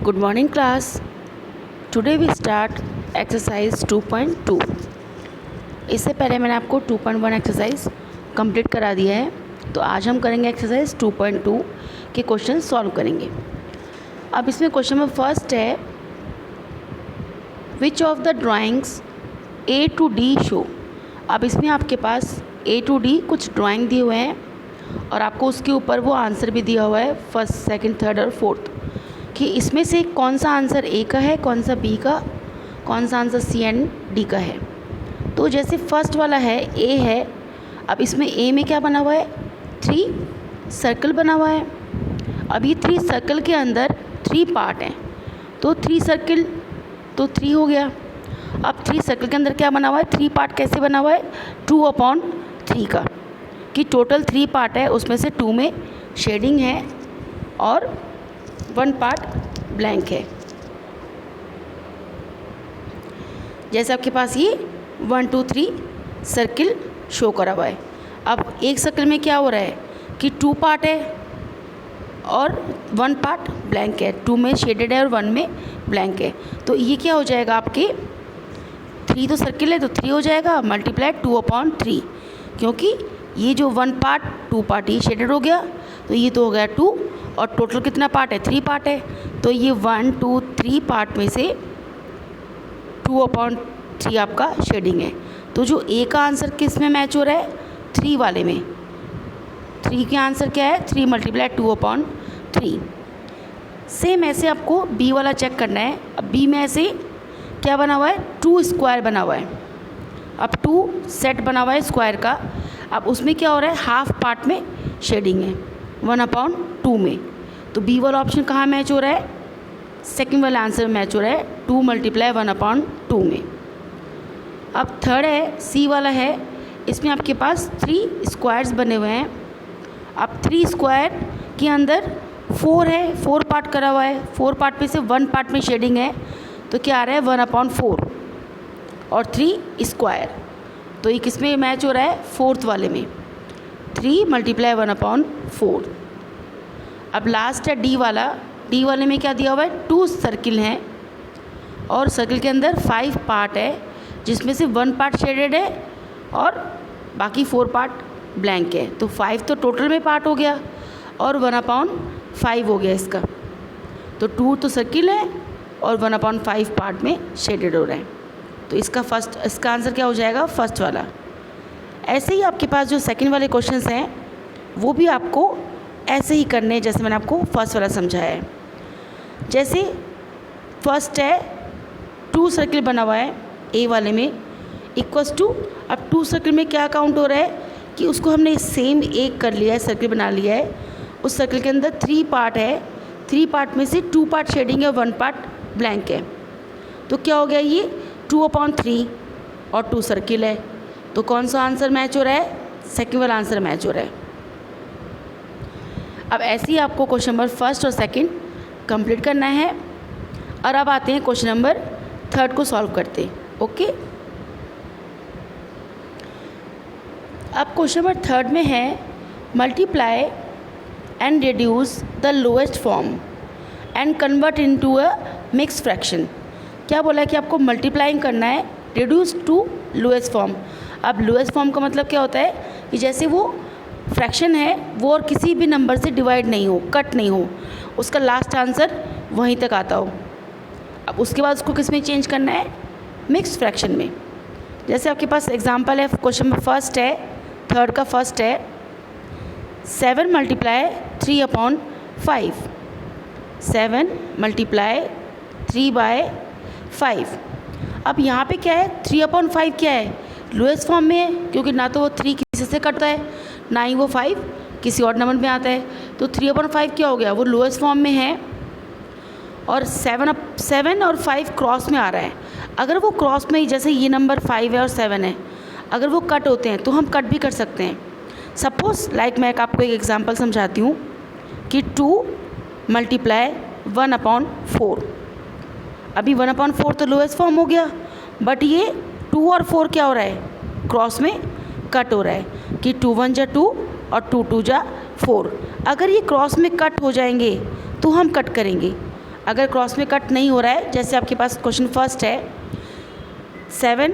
Good morning class. Today we start exercise 2.2. इससे पहले मैंने आपको 2.1 एक्सरसाइज कंप्लीट करा दिया है, तो आज हम करेंगे एक्सरसाइज 2.2 के क्वेश्चन सॉल्व करेंगे। अब इसमें क्वेश्चन नंबर फर्स्ट है, which of the drawings A to D show. अब इसमें आपके पास A to D कुछ ड्राइंग दिए हुए हैं और आपको उसके ऊपर वो आंसर भी दिया हुआ है, फर्स्ट, सेकंड, थर्ड और फोर्थ, कि इसमें से कौन सा आंसर ए का है, कौन सा बी का, कौन सा आंसर सी एंड डी का है। तो जैसे फर्स्ट वाला है ए है, अब इसमें ए में क्या बना हुआ है, 3 सर्कल बना हुआ है। अब ये 3 सर्कल के अंदर 3 पार्ट हैं, तो 3 सर्कल तो 3 हो गया। अब 3 सर्कल के अंदर क्या बना हुआ है, 3 पार्ट कैसे बना हुआ है, 2/3 का, कि टोटल 3 पार्ट है, उसमें से 2 में शेडिंग है और 1 पार्ट ब्लैंक है। जैसे आपके पास ये 1 2 3 सर्किल शो करा हुआ है। अब एक सर्कल में क्या हो रहा है कि 2 पार्ट है और 1 पार्ट ब्लैंक है, 2 में शेडेड है और 1 में ब्लैंक है। तो ये क्या हो जाएगा, आपके 3 तो सर्किल है तो 3 हो जाएगा, मल्टीप्लाई 2/3, क्योंकि ये जो 1 पार्ट 2 पार्ट ये शेडेड हो गया, तो ये तो हो गया 2, और टोटल कितना पार्ट है, 3 पार्ट है। तो ये 1 2 3 पार्ट में से 2/3 आपका शेडिंग है। तो जो ए का आंसर किस में मैच हो रहा है, 3 वाले में। 3 का आंसर क्या है, 3 × 2/3। सेम ऐसे आपको बी वाला चेक करना है। अब बी में ऐसे क्या बना हुआ है, 2 स्क्वायर बना हुआ है। अब 2 सेट बना हुआ है स्क्वायर का। अब उसमें क्या हो रहा है, हाफ पार्ट में शेडिंग है 1/2 में। तो बी वाला ऑप्शन कहाँ मैच हो रहा है, सेकंड वाला आंसर में मैच हो रहा है, 2 × 1/2 में। अब थर्ड है, सी वाला है, इसमें आपके पास 3 स्क्वायर्स बने हुए हैं। अब 3 स्क्वायर के अंदर 4 है, 4 पार्ट करा हुआ है, 4 पार्ट में से 1 पार्ट में शेडिंग है, तो क्या आ रहा है 1/4 और 3 स्क्वायर। तो ये किस में मैच हो रहा है, फोर्थ वाले में, 3 × 1/4। अब लास्ट है डी वाला। डी वाले में क्या दिया हुआ है, 2 सर्किल हैं और सर्किल के अंदर 5 पार्ट है, जिसमें से 1 पार्ट शेडेड है और बाकी 4 पार्ट ब्लैंक है। तो 5 तो टोटल में पार्ट हो गया और 1/5 हो गया इसका। तो 2 तो सर्किल है और 1/5 पार्ट में शेडेड हो रहा है। तो इसका आंसर क्या हो जाएगा, फर्स्ट वाला। ऐसे ही आपके पास जो सेकंड वाले क्वेश्चंस हैं वो भी आपको ऐसे ही करने हैं जैसे मैंने आपको फर्स्ट वाला समझाया है। जैसे फर्स्ट है 2 सर्किल बना हुआ है ए वाले में, इक्वल्स टू, अब 2 सर्किल में क्या काउंट हो रहा है कि उसको हमने सेम एक कर लिया है, सर्किल बना लिया है। उस सर्किल के अंदर 3 पार्ट है, 3 पार्ट में से 2 पार्ट शेडिंग है और 1 पार्ट ब्लैंक है। तो क्या हो गया, ये 2/3 और 2 सर्किल है। तो कौन सा आंसर मैच हो रहा है, सेकंड वाला आंसर मैच हो रहा है। अब ऐसे ही आपको क्वेश्चन नंबर फर्स्ट और सेकंड कंप्लीट करना है। और अब आते हैं क्वेश्चन नंबर थर्ड को सॉल्व करते हैं। ओके, अब क्वेश्चन नंबर थर्ड में है, multiply and reduce the lowest form and convert into a mix fraction. क्या बोला है कि आपको मल्टीप्लाइंग करना है, रिड्यूस टू लोएस्ट फॉर्म। अब लोएस्ट फॉर्म का मतलब क्या होता है कि जैसे वो फ्रैक्शन है वो और किसी भी नंबर से डिवाइड नहीं हो, कट नहीं हो, उसका लास्ट आंसर वहीं तक आता हो। अब उसके बाद उसको किस में चेंज करना है, मिक्स फ्रैक्शन में। जैसे आपके पास एग्जांपल है, क्वेश्चन में फर्स्ट है, थर्ड का फर्स्ट है, 7 × 3/5, 7 × 3/5। अब यहाँ पे क्या है, 3/5 क्या है, लोएस्ट फॉर्म में है, क्योंकि ना तो वो 3 किसी से कटता है, ना ही वो 5 किसी और नंबर में आता है। तो 3/5 क्या हो गया, वो लोएस्ट फॉर्म में है और 7 और 5 क्रॉस में आ रहा है। अगर वो क्रॉस में ही, जैसे ये नंबर 5 है और 7 है, अगर वो कट होते हैं तो हम कट भी कर सकते हैं। सपोज़ लाइक मैं आपको एक एग्जांपल समझाती हूँ कि 2 × 1/4। अभी 1/4 तो लोएस्ट फॉर्म हो गया, बट ये 2 और 4 क्या हो रहा है, क्रॉस में कट हो रहा है कि 2 × 1 = 2 और 2 × 2 = 4। अगर ये क्रॉस में कट हो जाएंगे तो हम कट करेंगे, अगर क्रॉस में कट नहीं हो रहा है, जैसे आपके पास क्वेश्चन फर्स्ट है 7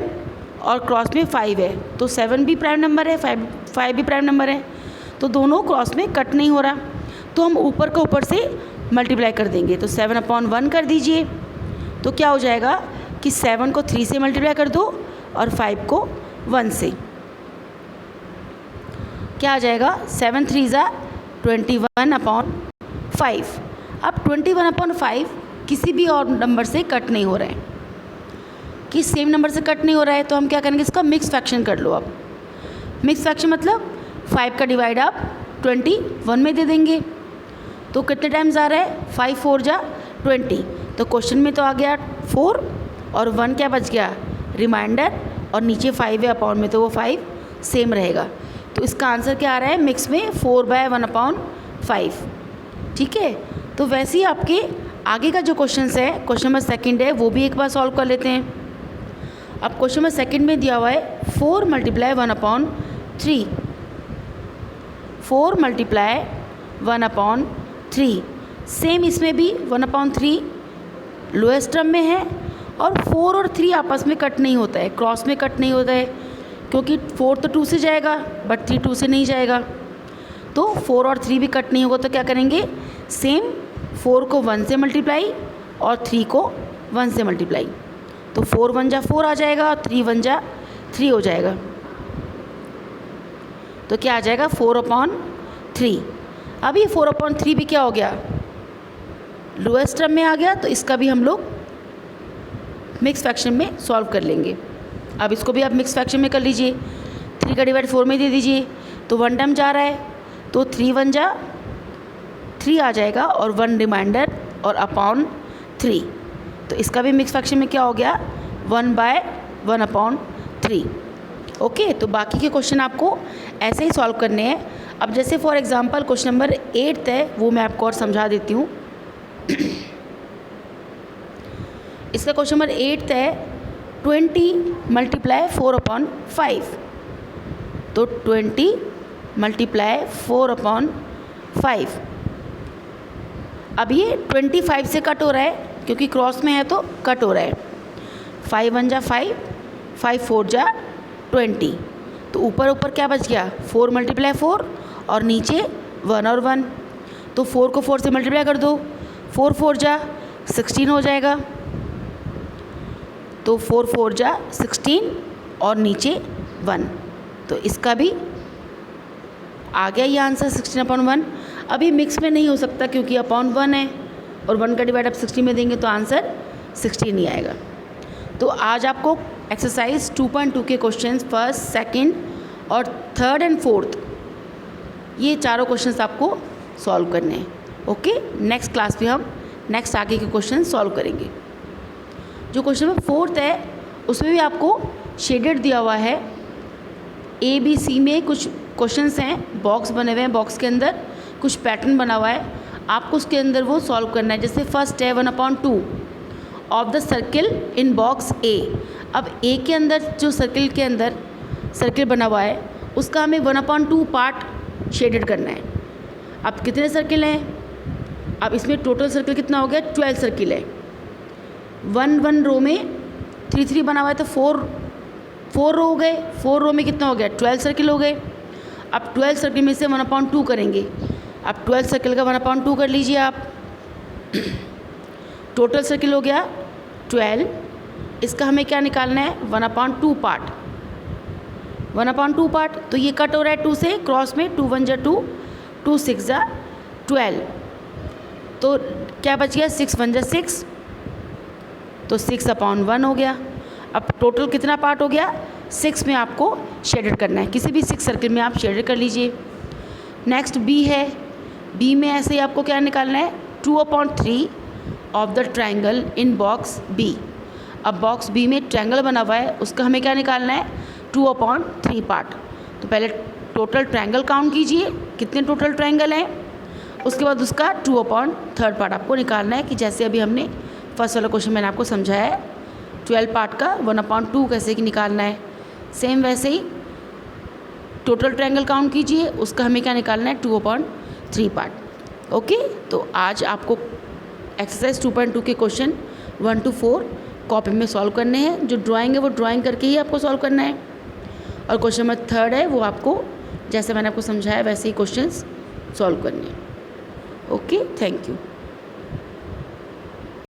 और क्रॉस में 5 है, तो 7 भी प्राइम नंबर है, 5 भी प्राइम नंबर है, तो दोनों क्रॉस में कट नहीं हो रहा, तो हम ऊपर का ऊपर से मल्टीप्लाई कर देंगे। तो 7/1 कर दीजिए, तो क्या हो जाएगा कि 7 को 3 से मल्टीप्लाई कर दो और 5 को 1 से, क्या आ जाएगा 7 3 ज़ा 21/5। अब 21/5 किसी भी और नंबर से कट नहीं हो रहा है, कि सेम नंबर से कट नहीं हो रहा है, तो हम क्या करेंगे, इसका मिक्स फ्रैक्शन कर लो। अब मिक्स फ्रैक्शन मतलब 5 का डिवाइड आप 21 में दे देंगे, तो कितने टाइम्स आ रहा है, 5 4 ज़ा 20, तो क्वेश्चन में तो आ गया 4 और 1 क्या बच गया, रिमाइंडर, और नीचे 5 है अपॉन में, तो वो 5 सेम रहेगा। तो इसका आंसर क्या आ रहा है, मिक्स में 4/1/5। ठीक है, तो वैसे ही आपके आगे का जो क्वेश्चन है, क्वेश्चन नंबर सेकंड है, वो भी एक बार सॉल्व कर लेते हैं। अब क्वेश्चन नंबर सेकंड में दिया हुआ है 4 × 1/3, 4 × 1/3, सेम इसमें भी 1/3 लोएस्ट टर्म में है, और 4 और 3 आपस में कट नहीं होता है, क्रॉस में कट नहीं होता है, क्योंकि 4 तो 2 से जाएगा बट 3 2 से नहीं जाएगा, तो 4 और 3 भी कट नहीं होगा, तो क्या करेंगे, सेम 4 को 1 से मल्टीप्लाई और 3 को 1 से मल्टीप्लाई, तो 4 1 ज़ा 4 आ जाएगा और 3 1 ज़ा 3 हो जाएगा, तो क्या आ जाएगा 4/3। अब ये 4/3 भी क्या हो गया, लोएस्ट टर्म में आ गया, तो इसका भी हम लोग मिक्स फ्रैक्शन में सॉल्व कर लेंगे। अब इसको भी आप मिक्स फ्रैक्शन में कर लीजिए, 3 का डिवाइड 4 में दे दीजिए, तो 1 टाइम जा रहा है, तो 3 1 ज़ा 3 आ जाएगा और 1 रिमाइंडर और अपॉन 3, तो इसका भी मिक्स फ्रैक्शन में क्या हो गया, 1/1/3। ओके, तो बाकी के क्वेश्चन आपको ऐसे ही सॉल्व करने हैं। अब जैसे फॉर एग्जांपल क्वेश्चन नंबर 8 है, वो मैं आपको और समझा देती हूँ। इसका क्वेश्चन नंबर 8 है 20 × 4/5, तो 20 × 4/5। अब ये 25 से कट हो रहा है, क्योंकि क्रॉस में है तो कट हो रहा है, 5 1 ज़ा 5, 5 4 ज़ा 20, तो ऊपर ऊपर क्या बच गया, 4 × 4 और नीचे 1 और 1, तो 4 को 4 से मल्टीप्लाई कर दो, 4 4 ज़ा 16 हो जाएगा, तो 4 4 ज़ा 16 और नीचे 1, तो इसका भी आ गया ये आंसर 16/1। अभी मिक्स में नहीं हो सकता क्योंकि अपॉन 1 है, और 1 का डिवाइड आप 60 में देंगे तो आंसर 16 नहीं आएगा। तो आज आपको एक्सरसाइज 2.2 के क्वेश्चंस फर्स्ट, सेकंड और थर्ड एंड फोर्थ, ये चारों क्वेश्चंस आपको सॉल्व करने हैं। ओके, नेक्स्ट क्लास में हम नेक्स्ट आगे के क्वेश्चन सॉल्व करेंगे। जो क्वेश्चन नंबर 4 है उसमें भी आपको शेडेड दिया हुआ है, ABC में कुछ क्वेश्चंस हैं, बॉक्स बने हुए हैं, बॉक्स के अंदर कुछ पैटर्न बना हुआ है, आपको उसके अंदर वो सॉल्व करना है। जैसे फर्स्ट है 1/2 of the circle in box A। अब A के अंदर जो सर्किल के अंदर सर्किल बना हुआ है उसका हमें 1/2 पार्ट शेडेड करना है। अब कितने सर्किल हैं, अब इसमें टोटल सर्किल कितना हो गया, 12 सर्किल है, 1 रो में 3 3 बना हुआ है, तो 4 रो हो गए, 4 रो में कितना हो गया, 12 सर्किल हो गए। अब 12 सर्किल में से 1/2 करेंगे, अब 12 सर्किल का 1/2 कर लीजिए आप, टोटल सर्किल हो गया 12, इसका हमें क्या निकालना है, 1/2 पार्ट, 1/2 पार्ट, तो ये कट हो रहा है 2 से, क्रॉस में 2 1 ज़ा 2, 2 6 ज़ा 12, तो क्या बच गया 6 1 ज़ा 6, तो 6/1 हो गया। अब टोटल कितना पार्ट हो गया, 6 में आपको शेडेड करना है, किसी भी 6 सर्किल में आप शेडेड कर लीजिए। नेक्स्ट B है, B में ऐसे ही आपको क्या निकालना है, 2/3 of the triangle in box B। अब बॉक्स B में ट्रायंगल बना हुआ है, उसका हमें क्या निकालना है, 2/3 पार्ट। तो पहले टोटल ट्रायंगल काउंट कीजिए, कितने टोटल ट्रायंगल हैं, उसके बाद उसका 2/3 पार्ट आपको निकालना है, कि जैसे अभी हमने फर्स्ट वाला क्वेश्चन मैंने आपको समझाया है, 12 पार्ट का 1/2 कैसे कि निकालना है, सेम वैसे ही टोटल ट्रायंगल काउंट कीजिए, उसका हमें क्या निकालना है, 2/3 पार्ट। ओके, तो आज आपको एक्सरसाइज 2.2 के क्वेश्चन 1 to 4 कॉपी में सॉल्व करने हैं। जो ड्राइंग है वो ड्राइंग करके ही आपको सॉल्व करना है। और क्वेश्चन नंबर 3 है वो आपको जैसे मैंने आपको समझाया वैसे ही क्वेश्चंस सॉल्व करने हैं। Okay, thank you.